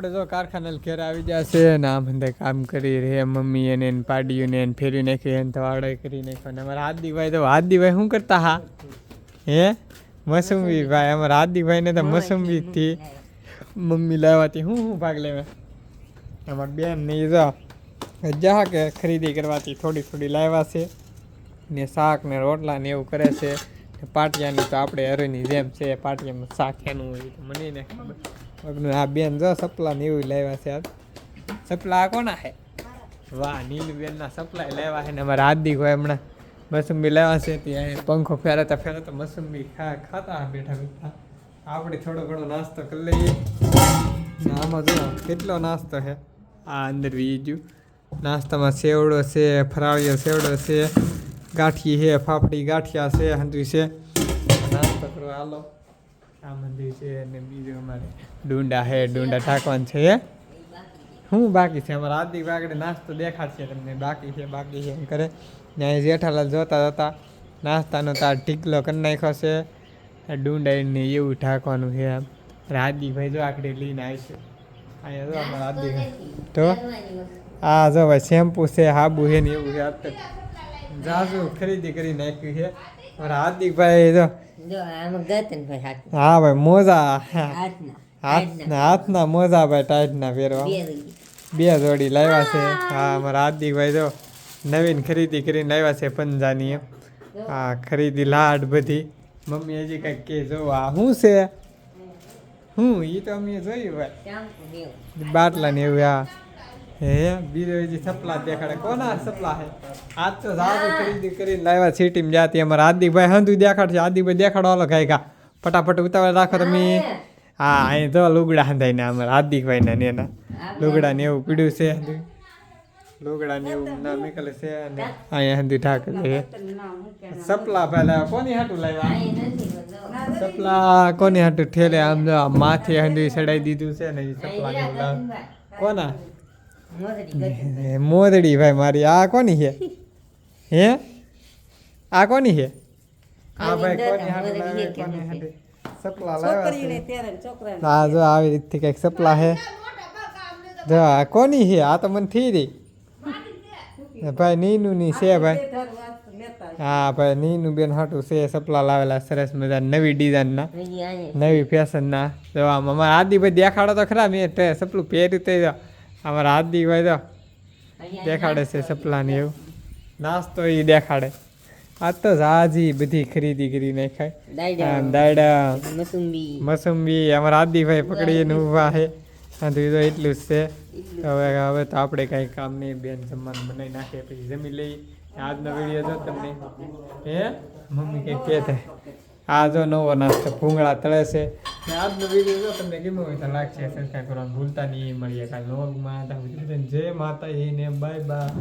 આપણે જો કારખાના ઘેર આવી જશે ને આમ અંદર કામ કરી રે મમ્મી એને પાડ્યું ને ફેરવી નાખી એને તો આડો કરી નાખ્યો ને અમારા હાથદીભાઈ શું કરતા હા હે મોસંબી ભાઈ અમારા હાથદીભાઈ ને તો મોસંબીથી મમ્મી લાવવાથી હું ભાગ લેવા અમારા બેન ને જો જા કે ખરીદી કરવાથી થોડી લાવ્યા છે ને શાક ને રોટલા ને એવું કરે છે પાટિયાની તો આપણે હરોની જેમ છે પાટિયામાં શાક એનું હોય તો મને ને ખબર આ બેન જો સપલા ને એવું લાવ્યા છે આ સપલા કોના છે વાહ નીલબેનના સપલા લાવ્યા છે ને અમારા હાર્દિક હોય હમણાં મોસંબી લાવ્યા છે ત્યાં પંખો ફેરતા મોસંબી ખાતા બેઠા આપણે થોડો ઘણો નાસ્તો કરી લઈએ આમાં જો કેટલો નાસ્તો છે આ અંદર બીજું નાસ્તામાં સેવડો છે ફરાળીયો સેવડો છે ગાંઠી છે ફાફડી ગાંઠિયા છે હંધું છે નાસ્તો કરવા હાલો આ મંદિર છે અને બીજું અમારે ડુંડા છે ડુંડા ટાંકવાનું છે શું બાકી છે અમારા હાર્દિક આગળ નાસ્તો દેખાડશે તમને બાકી છે એમ કરે ને અહીં જેઠાલાલ જોતા નાસ્તાનો તાર ઢીકલો કરી નાખ્યો છે ડુંડાઈને એવું ઢાંકવાનું છે આમ હાર્દિકભાઈ જો આગળ લઈને આવશે અહીંયા જો અમારા હાર્દિક તો આ જો ભાઈ શેમ્પુ છે હાબુ છે ને એવું છે જાજુ ખરીદી કરી નાખ્યું છે મારા હાર્દિકભાઈ જો હા ભાઈ મોજા હાથના મોજા ભાઈ ટાઈટના પહેરવા 2 જોડી લાવ્યા છે હા અમારા હાર્દિકભાઈ જો નવીન ખરીદી કરીને લાવ્યા છે પંજાની હા ખરીદી લાડ બધી મમ્મી હજી કંઈક કે જો આ શું છે એ તો અમે જોયું ભાઈ બાટલા ને એવું હા હે બીજો હજી સપલા દેખાડે કોના સપલા હે આજ તો સારું ખરીદી કરીને લાવ્યા સિટીમાં જાતી અમારા હાર્દિકભાઈ હંધું દેખાડશે હાર્દિકભાઈ દેખાડો હાલો ખાઈ ફટાફટ ઉતાવળ રાખો તમે હા અહીં તો લુગડા હંધાઈ ને અમારા હાર્દિકભાઈ ને એના લુગડા ને એવું પીડ્યું છે લુગડા ને એવું ના નીકળે છે અને અહીંયા હંધી ઠાકર છે સપલા પહેલા કોની હાટું લાવ્યા સપલા કોની હાટું ઠેલે આમ જો માથે હંધી ચડાવી દીધું છે ને સપલા ને કોના મોદડી ભાઈ મારી આ કોની છે હે આ કોની છે આ ભાઈ કોની હાટું સપલા લાવ્યા હા જો આવી રીતથી કંઈક સપલા છે જો આ કોની છે આ તો મને થઈ રહી ભાઈ નીનું ની છે ભાઈ હા ભાઈ નીનું બેન હાટું છે સપલા લાવેલા સરસ મજા નવી ડિઝાઇનના નવી ફેશનના જો આમ અમારા હાર્દિકભાઈ દેખાડો તો ખરા મેં સપલું પહેર્યું તો અમારા હાર્દિકભાઈ તો દેખાડે છે સપલા ને એવું નાસ્તો એ દેખાડે આ તો જાજી બધી ખરીદી કરી નાખાય દાયડા મોસંબી અમારા હાર્દિકભાઈ પકડીને ઊભા છે તો એટલું જ છે હવે તો આપણે કાંઈ કામ નહીં બેન જમવાનું બનાવી નાખીએ પછી જમી લઈએ આજનો વિડીયો જો તમને હે મમ્મી કંઈક કહે થાય આ જો નવો નાસ્તો ભૂંગળા તળે છે આજનો વિડીયો જો તમને કેમ હોય તો લાગશે સબસ્ક્રાઈબ કરવાનું ભૂલતા નહીં મળીએ કાલે નવમાં જય માતાજીને બાય બાય.